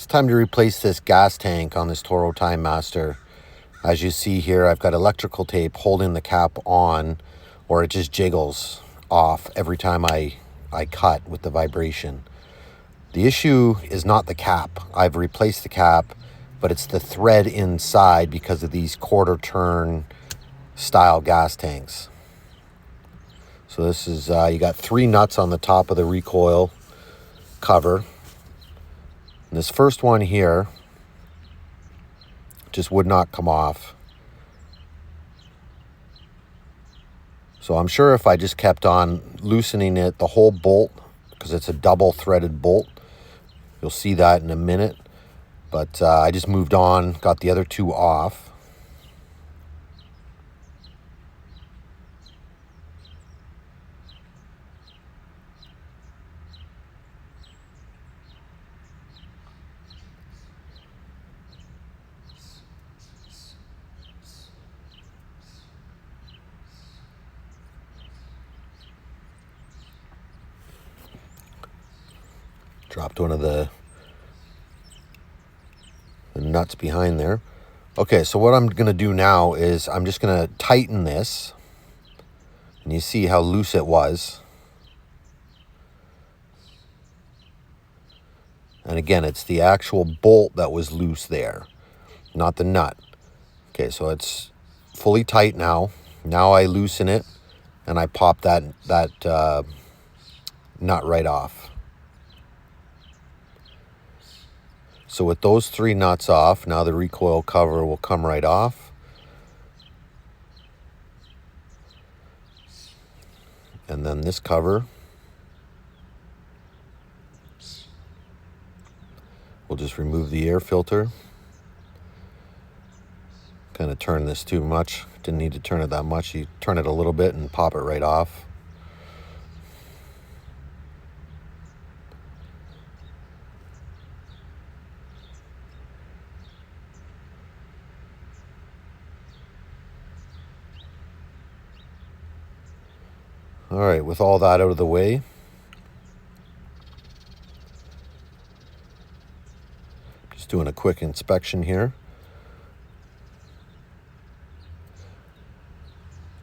It's time to replace this gas tank on this Toro Timemaster. As you see here, I've got electrical tape holding the cap on, or it just jiggles off every time I cut with the vibration. The issue is not the cap. I've replaced the cap, but it's the thread inside because of these quarter turn style gas tanks. So this is, you got 3 nuts on the top of the recoil cover. And this first one here just would not come off. So I'm sure if I just kept on loosening it, the whole bolt, because it's a double threaded bolt, you'll see that in a minute. But I just moved on, got the other 2 off. Dropped one of the nuts behind there. Okay, so what I'm going to do now is I'm just going to tighten this. And you see how loose it was. And again, it's the actual bolt that was loose there, not the nut. Okay, so it's fully tight now. Now I loosen it and I pop that nut right off. So with those 3 nuts off, now the recoil cover will come right off. And then this cover, we'll just remove the air filter. Kind of turn this too much. Didn't need to turn it that much. You turn it a little bit and pop it right off. All right, with all that out of the way, just doing a quick inspection here.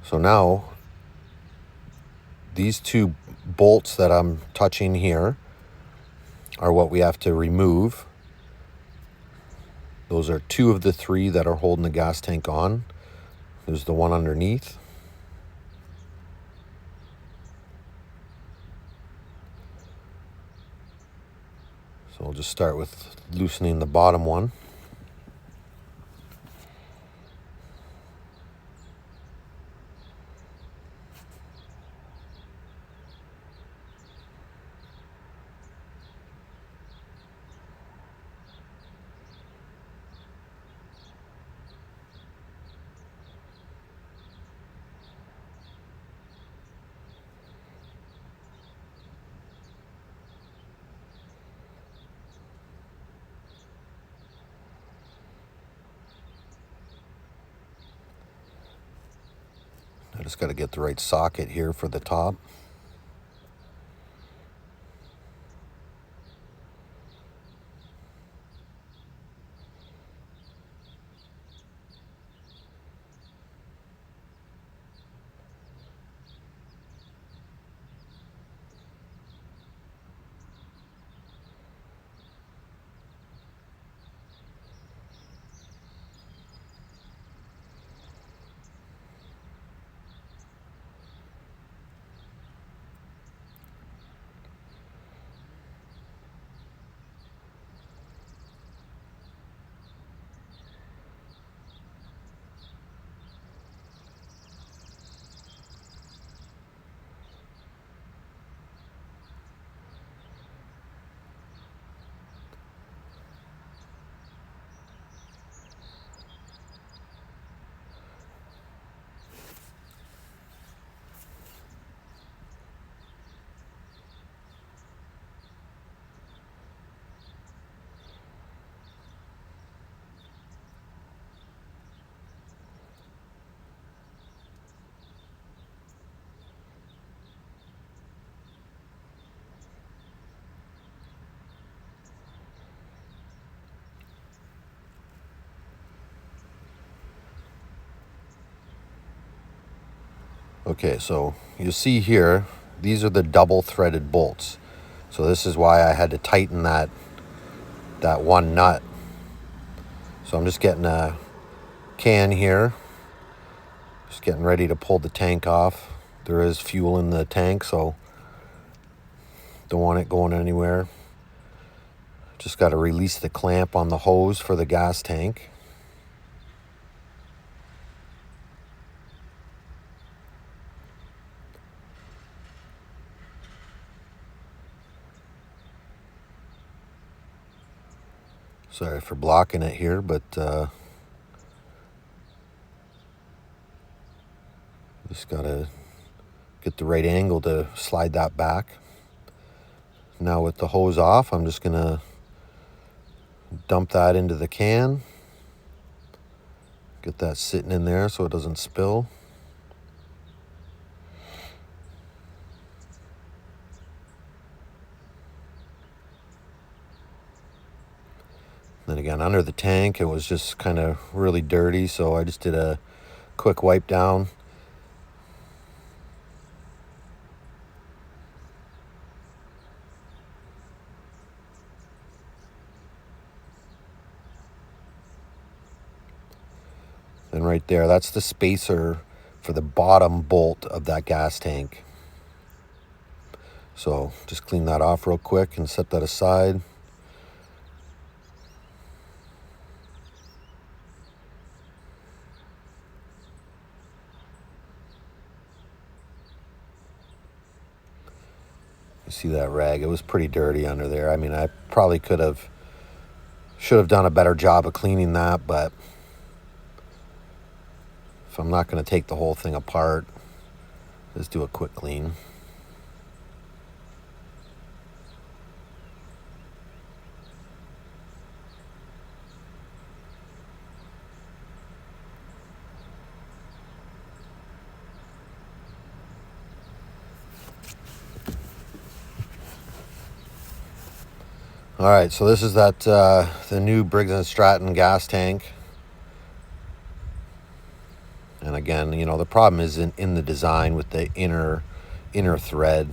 So now, these 2 bolts that I'm touching here are what we have to remove. Those are 2 of the 3 that are holding the gas tank on. There's the one underneath. So we'll just start with loosening the bottom one. I just got to get the right socket here for the top. Okay, so you see here, these are the double threaded bolts. So this is why I had to tighten that one nut. So I'm just getting a can here, just getting ready to pull the tank off. There is fuel in the tank, so don't want it going anywhere. Just got to release the clamp on the hose for the gas tank. Sorry for blocking it here, but just got to get the right angle to slide that back. Now with the hose off, I'm just going to dump that into the can. Get that sitting in there so it doesn't spill. Then again, under the tank, it was just kind of really dirty, so I just did a quick wipe down. And right there, that's the spacer for the bottom bolt of that gas tank. So just clean that off real quick and set that aside. You see that rag? It was pretty dirty under there. I mean, I probably should have done a better job of cleaning that, but if I'm not going to take the whole thing apart, just do a quick clean. All right, so this is the new Briggs & Stratton gas tank. And again, you know, the problem is in the design with the inner thread.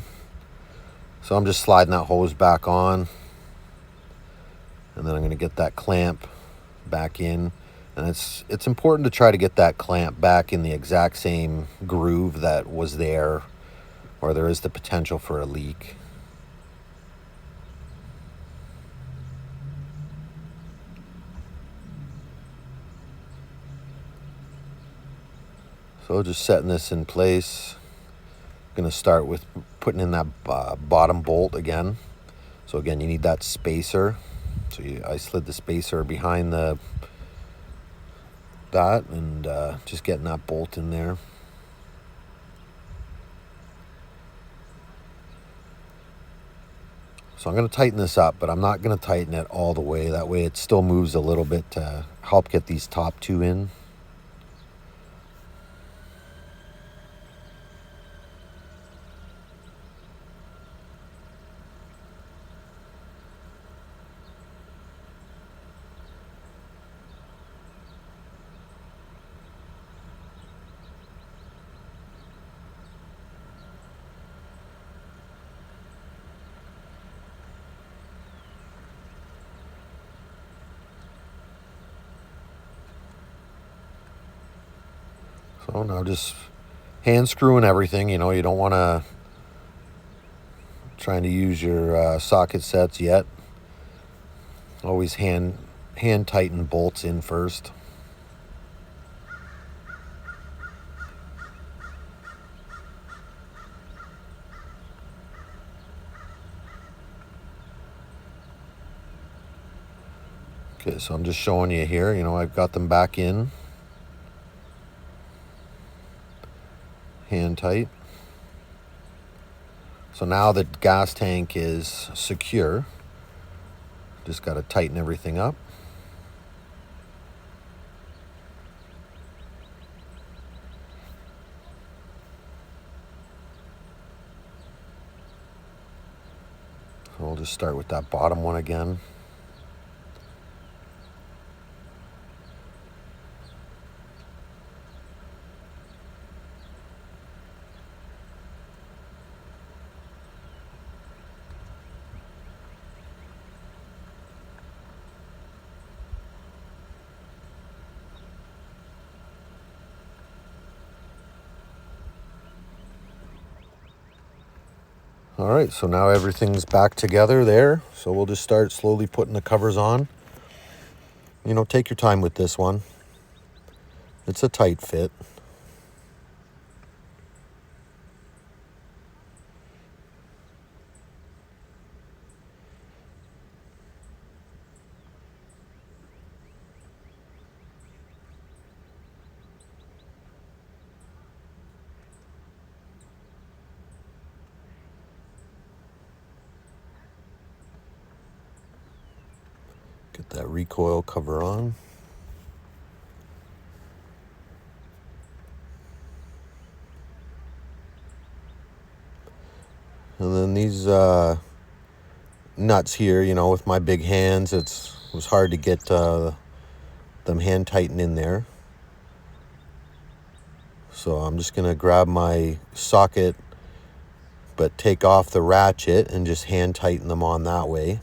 So I'm just sliding that hose back on. And then I'm going to get that clamp back in. And it's important to try to get that clamp back in the exact same groove that was there, or there is the potential for a leak. So just setting this in place. I'm going to start with putting in that bottom bolt again. So again, you need that spacer. So I slid the spacer behind that and just getting that bolt in there. So I'm going to tighten this up, but I'm not going to tighten it all the way. That way it still moves a little bit to help get these top two in. So now just hand screwing everything. You know, you don't want to trying to use your socket sets yet. Always hand tighten bolts in first. Okay, so I'm just showing you here, you know, I've got them back in. Hand tight. So now the gas tank is secure. Just got to tighten everything up. So we'll just start with that bottom one again. All right, so now everything's back together there. So we'll just start slowly putting the covers on. You know, take your time with this one. It's a tight fit. Get that recoil cover on. And then these nuts here, you know, with my big hands, it was hard to get them hand tighten in there. So I'm just gonna grab my socket, but take off the ratchet and just hand tighten them on that way.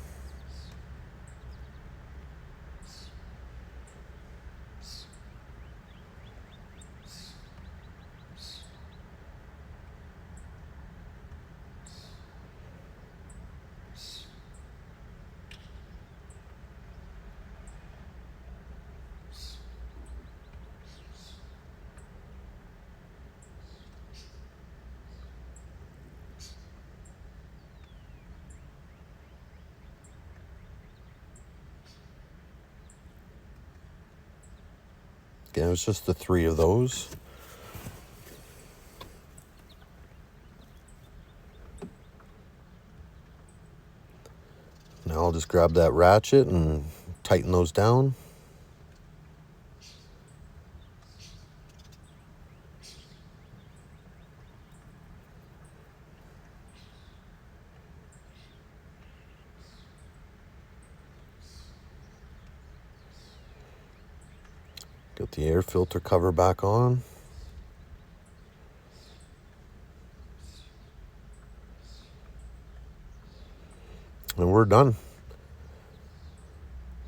Again, it's just the 3 of those. Now I'll just grab that ratchet and tighten those down. Get the air filter cover back on. And we're done.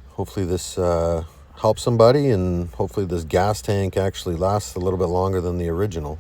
Hopefully this helps somebody, and hopefully this gas tank actually lasts a little bit longer than the original.